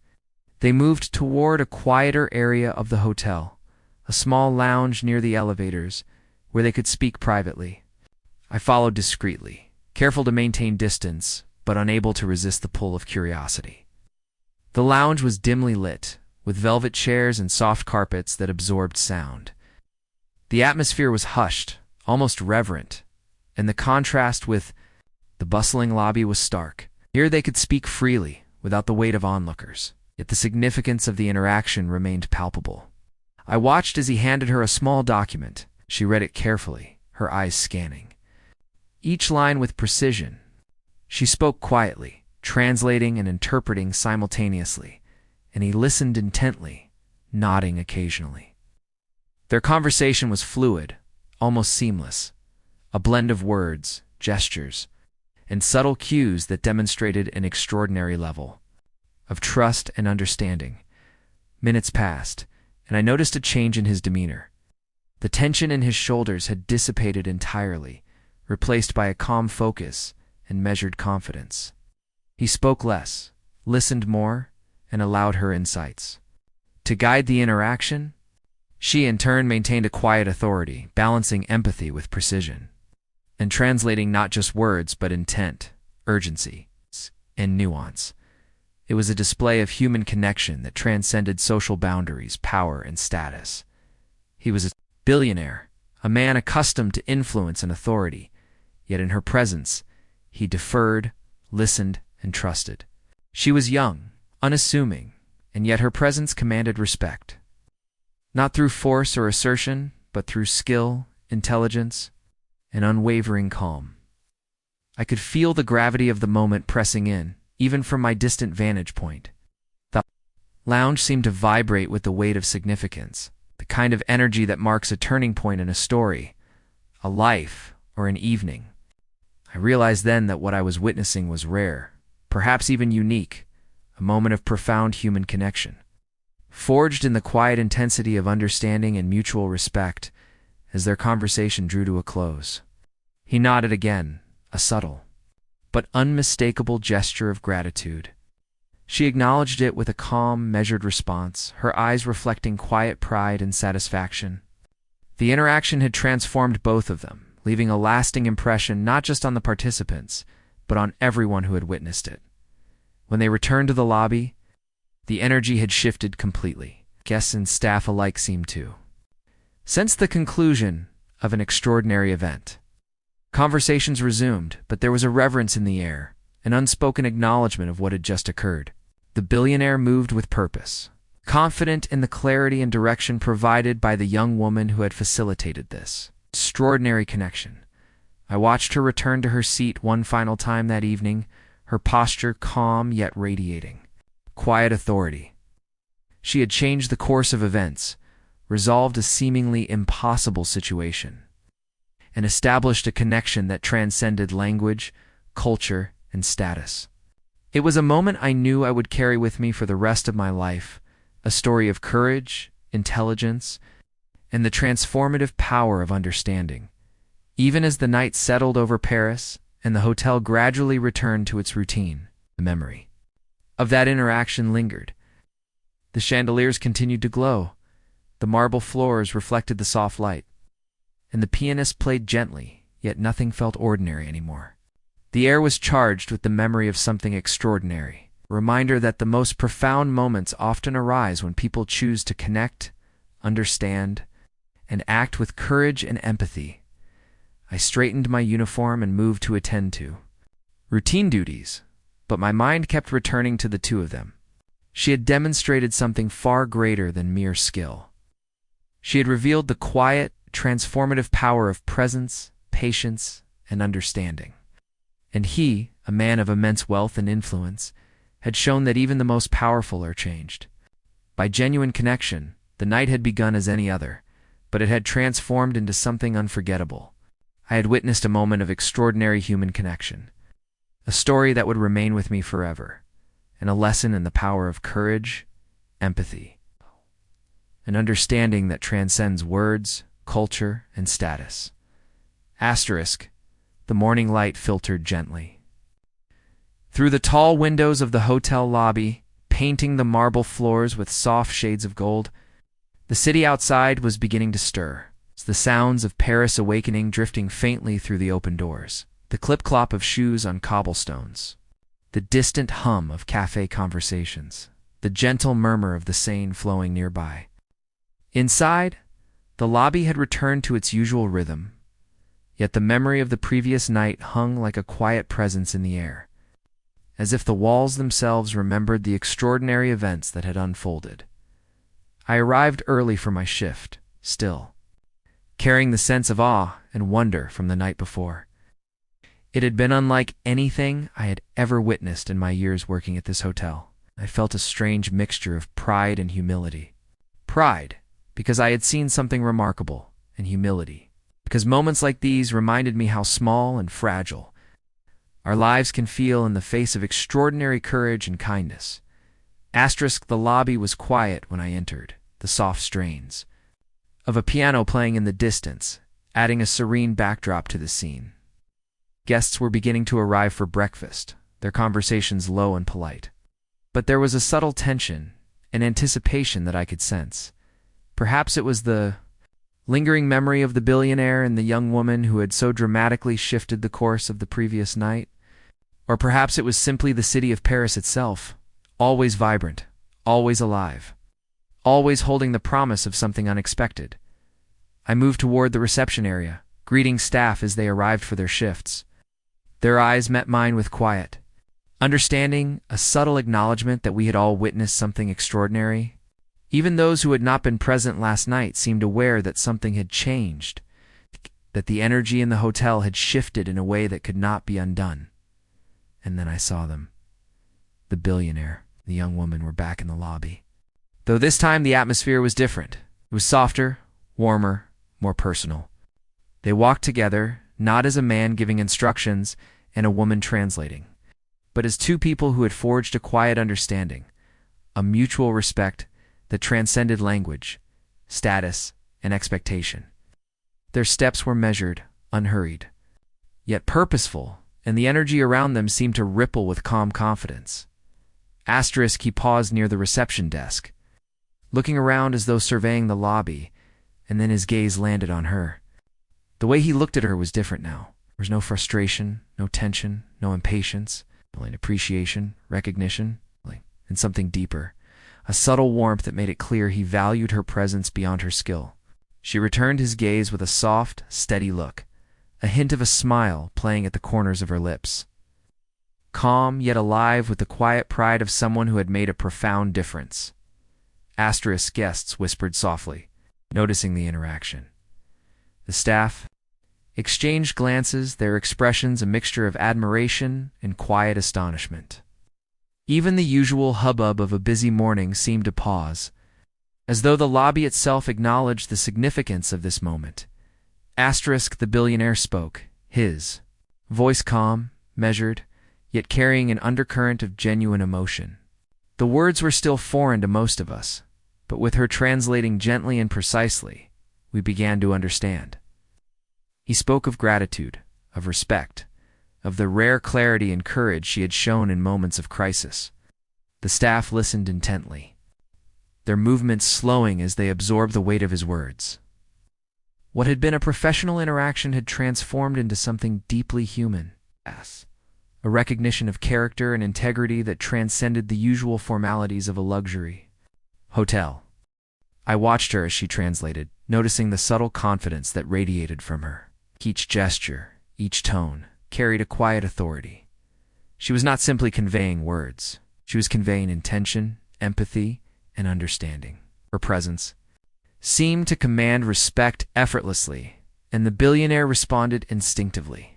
they moved toward a quieter area of the hotel, a small lounge near the elevators, where they could speak privately. I followed discreetly, careful to maintain distance, but unable to resist the pull of curiosity. The lounge was dimly lit, with velvet chairs and soft carpets that absorbed sound. The atmosphere was hushed, almost reverent, and the contrast with the bustling lobby was stark. Here they could speak freely, without the weight of onlookers, yet the significance of the interaction remained palpable. I watched as he handed her a small document. She read it carefully, her eyes scanning each line with precision. She spoke quietly, translating and interpreting simultaneously, and he listened intently, nodding occasionally. Their conversation was fluid, almost seamless, a blend of words, gestures, and subtle cues that demonstrated an extraordinary level of trust and understanding. Minutes passed, and I noticed a change in his demeanor. The tension in his shoulders had dissipated entirely, replaced by a calm focus and measured confidence. He spoke less, listened more, and allowed her insights to guide the interaction. She, in turn, maintained a quiet authority, balancing empathy with precision, and translating not just words but intent, urgency, and nuance. It was a display of human connection that transcended social boundaries, power, and status. He was a billionaire, a man accustomed to influence and authority, yet in her presence, he deferred, listened, and trusted. She was young, unassuming, and yet her presence commanded respect. Not through force or assertion, but through skill, intelligence, and unwavering calm. I could feel the gravity of the moment pressing in, even from my distant vantage point. The lounge seemed to vibrate with the weight of significance, the kind of energy that marks a turning point in a story, a life, or an evening. I realized then that what I was witnessing was rare, perhaps even unique, a moment of profound human connection, forged in the quiet intensity of understanding and mutual respect. As their conversation drew to a close, he nodded again, a subtle but unmistakable gesture of gratitude. She acknowledged it with a calm, measured response, her eyes reflecting quiet pride and satisfaction. The interaction had transformed both of them, leaving a lasting impression not just on the participants, but on everyone who had witnessed it. When they returned to the lobby, the energy had shifted completely. Guests and staff alike seemed to sense the conclusion of an extraordinary event. Conversations resumed, but there was a reverence in the air, an unspoken acknowledgement of what had just occurred. The billionaire moved with purpose, confident in the clarity and direction provided by the young woman who had facilitated this extraordinary connection. I watched her return to her seat one final time that evening, her posture calm yet radiating quiet authority. She had changed the course of events, resolved a seemingly impossible situation, and established a connection that transcended language, culture, and status. It was a moment I knew I would carry with me for the rest of my life, a story of courage, intelligence, and the transformative power of understanding. Even as the night settled over Paris and the hotel gradually returned to its routine, the memory of that interaction lingered. The chandeliers continued to glow, the marble floors reflected the soft light, and the pianist played gently, yet nothing felt ordinary anymore. The air was charged with the memory of something extraordinary, a reminder that the most profound moments often arise when people choose to connect, understand, and act with courage and empathy. I straightened my uniform and moved to attend to routine duties, but my mind kept returning to the two of them. She had demonstrated something far greater than mere skill. She had revealed the quiet, transformative power of presence, patience, and understanding. And he, a man of immense wealth and influence, had shown that even the most powerful are changed. By genuine connection, the night had begun as any other, but it had transformed into something unforgettable. I had witnessed a moment of extraordinary human connection, a story that would remain with me forever, and a lesson in the power of courage, empathy, an understanding that transcends words, culture, and status. Asterisk, the morning light filtered gently through the tall windows of the hotel lobby, painting the marble floors with soft shades of gold. The city outside was beginning to stir, the sounds of Paris awakening drifting faintly through the open doors, the clip-clop of shoes on cobblestones, the distant hum of cafe conversations, the gentle murmur of the Seine flowing nearby. Inside, the lobby had returned to its usual rhythm, yet the memory of the previous night hung like a quiet presence in the air, as if the walls themselves remembered the extraordinary events that had unfolded. I arrived early for my shift, still carrying the sense of awe and wonder from the night before. It had been unlike anything I had ever witnessed in my years working at this hotel. I felt a strange mixture of pride and humility. Pride, because I had seen something remarkable, and humility, because moments like these reminded me how small and fragile our lives can feel in the face of extraordinary courage and kindness. Asterisk, the lobby was quiet when I entered, the soft strains of a piano playing in the distance, adding a serene backdrop to the scene. Guests were beginning to arrive for breakfast, their conversations low and polite. But there was a subtle tension, an anticipation that I could sense. Perhaps it was the lingering memory of the billionaire and the young woman who had so dramatically shifted the course of the previous night. Or perhaps it was simply the city of Paris itself, always vibrant, always alive, always holding the promise of something unexpected. I moved toward the reception area, greeting staff as they arrived for their shifts. Their eyes met mine with quiet understanding, a subtle acknowledgement that we had all witnessed something extraordinary. Even those who had not been present last night seemed aware that something had changed, that the energy in the hotel had shifted in a way that could not be undone. And then I saw them. The billionaire, the young woman were back in the lobby. Though this time the atmosphere was different. It was softer, warmer, more personal. They walked together, not as a man giving instructions and a woman translating, but as two people who had forged a quiet understanding, a mutual respect that transcended language, status, and expectation. Their steps were measured, unhurried, yet purposeful, and the energy around them seemed to ripple with calm confidence. Asterisk, he paused near the reception desk, looking around as though surveying the lobby, and then his gaze landed on her. The way he looked at her was different now. There was no frustration, no tension, no impatience, only appreciation, recognition, and something deeper, a subtle warmth that made it clear he valued her presence beyond her skill. She returned his gaze with a soft, steady look, a hint of a smile playing at the corners of her lips. Calm, yet alive with the quiet pride of someone who had made a profound difference. Asterisk guests whispered softly, noticing the interaction. The staff exchanged glances, their expressions a mixture of admiration and quiet astonishment. Even the usual hubbub of a busy morning seemed to pause, as though the lobby itself acknowledged the significance of this moment. Asterisk, the billionaire spoke, his voice calm, measured, yet carrying an undercurrent of genuine emotion. The words were still foreign to most of us, but with her translating gently and precisely, we began to understand. He spoke of gratitude, of respect, of the rare clarity and courage she had shown in moments of crisis. The staff listened intently, their movements slowing as they absorbed the weight of his words. What had been a professional interaction had transformed into something deeply human. A recognition of character and integrity that transcended the usual formalities of a luxury hotel. I watched her as she translated, noticing the subtle confidence that radiated from her. Each gesture, each tone, carried a quiet authority. She was not simply conveying words. She was conveying intention, empathy, and understanding. Her presence seemed to command respect effortlessly, and the billionaire responded instinctively,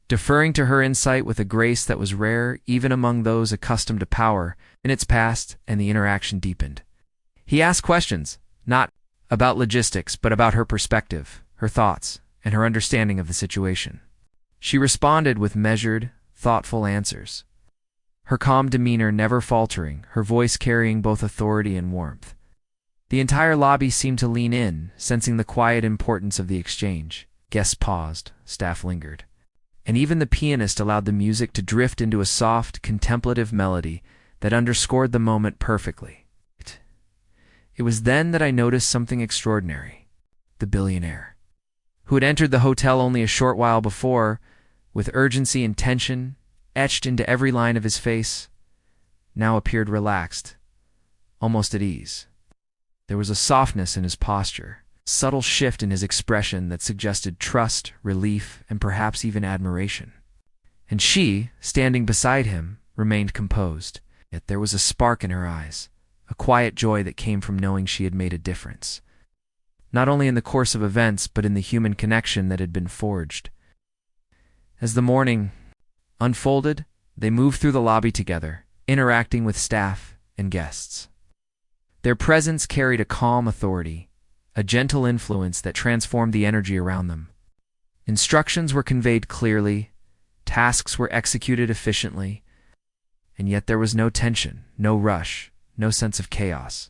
deferring to her insight with a grace that was rare even among those accustomed to power. Minutes passed, and the interaction deepened. He asked questions, not about logistics, but about her perspective, her thoughts, and her understanding of the situation. She responded with measured, thoughtful answers, her calm demeanor never faltering, her voice carrying both authority and warmth. The entire lobby seemed to lean in, sensing the quiet importance of the exchange. Guests paused, staff lingered, and even the pianist allowed the music to drift into a soft, contemplative melody that underscored the moment perfectly. It was then that I noticed something extraordinary. The billionaire, who had entered the hotel only a short while before, with urgency and tension etched into every line of his face, now appeared relaxed, almost at ease. There was a softness in his posture, a subtle shift in his expression that suggested trust, relief, and perhaps even admiration. And she, standing beside him, remained composed, yet there was a spark in her eyes, a quiet joy that came from knowing she had made a difference, not only in the course of events, but in the human connection that had been forged. As the morning unfolded, they moved through the lobby together, interacting with staff and guests. Their presence carried a calm authority, a gentle influence that transformed the energy around them. Instructions were conveyed clearly, tasks were executed efficiently, and yet there was no tension, no rush, no sense of chaos.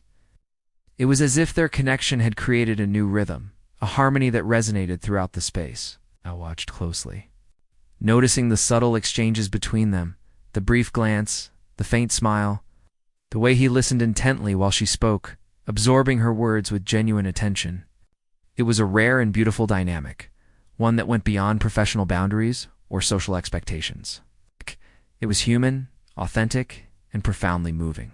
It was as if their connection had created a new rhythm, a harmony that resonated throughout the space. I watched closely, noticing the subtle exchanges between them, the brief glance, the faint smile, the way he listened intently while she spoke, absorbing her words with genuine attention. It was a rare and beautiful dynamic, one that went beyond professional boundaries or social expectations. It was human, authentic, and profoundly moving.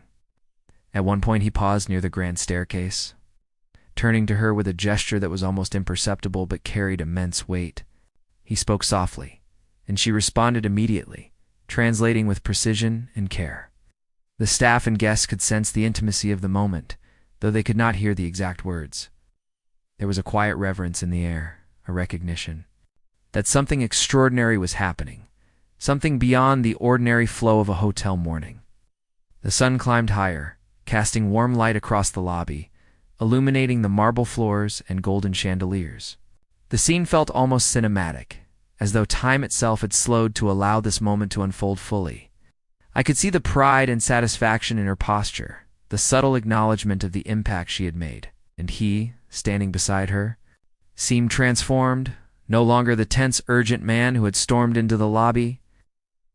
At one point he paused near the grand staircase, turning to her with a gesture that was almost imperceptible but carried immense weight. He spoke softly, and she responded immediately, translating with precision and care. The staff and guests could sense the intimacy of the moment, though they could not hear the exact words. There was a quiet reverence in the air, a recognition that something extraordinary was happening, something beyond the ordinary flow of a hotel morning. The sun climbed higher, casting warm light across the lobby, illuminating the marble floors and golden chandeliers. The scene felt almost cinematic, as though time itself had slowed to allow this moment to unfold fully. I could see the pride and satisfaction in her posture, the subtle acknowledgement of the impact she had made, and he, standing beside her, seemed transformed, no longer the tense, urgent man who had stormed into the lobby,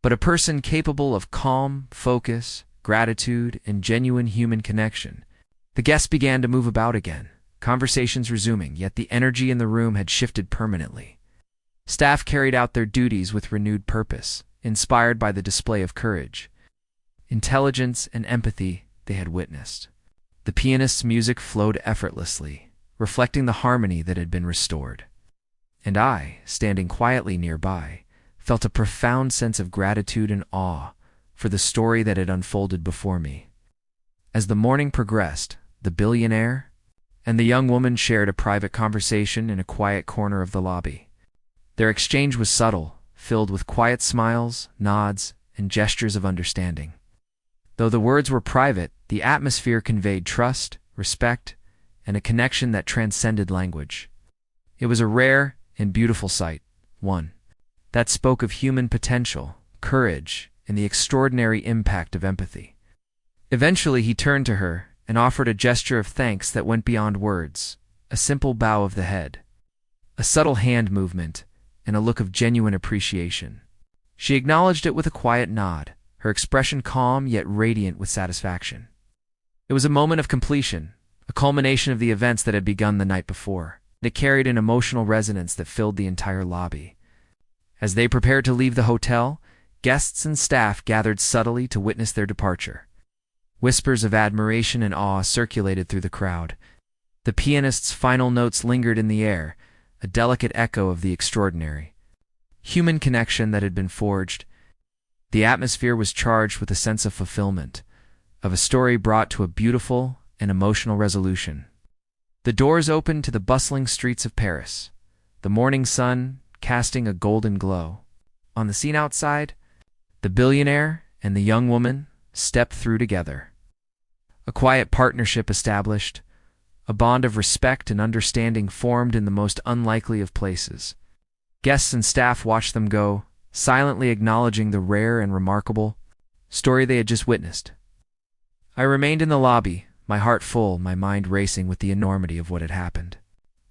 but a person capable of calm, focus, gratitude, and genuine human connection. The guests began to move about again, conversations resuming, yet the energy in the room had shifted permanently. Staff carried out their duties with renewed purpose, inspired by the display of courage, intelligence, and empathy they had witnessed. The pianist's music flowed effortlessly, reflecting the harmony that had been restored. And I, standing quietly nearby, felt a profound sense of gratitude and awe for the story that had unfolded before me. As the morning progressed, the billionaire and the young woman shared a private conversation in a quiet corner of the lobby. Their exchange was subtle, filled with quiet smiles, nods, and gestures of understanding. Though the words were private, the atmosphere conveyed trust, respect, and a connection that transcended language. It was a rare and beautiful sight, one that spoke of human potential, courage, and the extraordinary impact of empathy. Eventually he turned to her, and offered a gesture of thanks that went beyond words, a simple bow of the head, a subtle hand movement, and a look of genuine appreciation. She acknowledged it with a quiet nod, her expression calm yet radiant with satisfaction. It was a moment of completion, a culmination of the events that had begun the night before. It carried an emotional resonance that filled the entire lobby. As they prepared to leave the hotel, guests and staff gathered subtly to witness their departure. Whispers of admiration and awe circulated through the crowd. The pianist's final notes lingered in the air, a delicate echo of the extraordinary human connection that had been forged. The atmosphere was charged with a sense of fulfillment, of a story brought to a beautiful and emotional resolution. The doors opened to the bustling streets of Paris, the morning sun casting a golden glow. On the scene outside, the billionaire and the young woman stepped through together. A quiet partnership established, a bond of respect and understanding formed in the most unlikely of places. Guests and staff watched them go, silently acknowledging the rare and remarkable story they had just witnessed. I remained in the lobby, my heart full, my mind racing with the enormity of what had happened.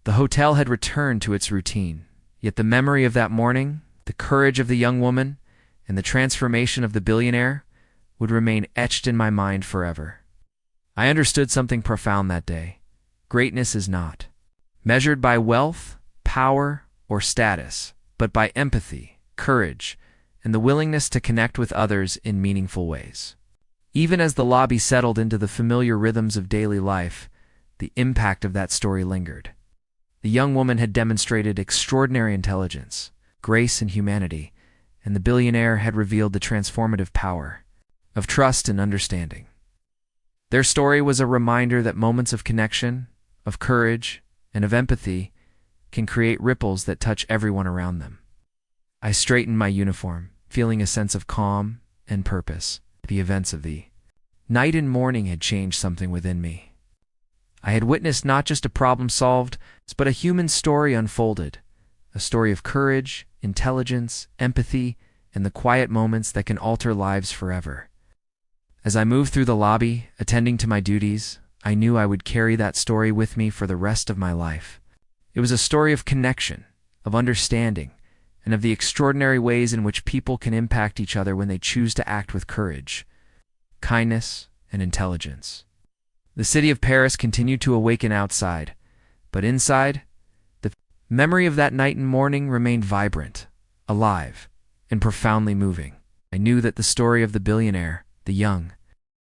The hotel had returned to its routine, yet the memory of that morning, the courage of the young woman, and the transformation of the billionaire would remain etched in my mind forever. I understood something profound that day. Greatness is not measured by wealth, power, or status, but by empathy, courage, and the willingness to connect with others in meaningful ways. Even as the lobby settled into the familiar rhythms of daily life, the impact of that story lingered. The young woman had demonstrated extraordinary intelligence, grace, and humanity, and the billionaire had revealed the transformative power of trust and understanding. Their story was a reminder that moments of connection, of courage, and of empathy can create ripples that touch everyone around them. I straightened my uniform, feeling a sense of calm and purpose. The events of the night and morning had changed something within me. I had witnessed not just a problem solved, but a human story unfolded, a story of courage, intelligence, empathy, and the quiet moments that can alter lives forever. As I moved through the lobby, attending to my duties, I knew I would carry that story with me for the rest of my life. It was a story of connection, of understanding, and of the extraordinary ways in which people can impact each other when they choose to act with courage, kindness, and intelligence. The city of Paris continued to awaken outside, but inside, the memory of that night and morning remained vibrant, alive, and profoundly moving. I knew that the story of the billionaire, the young,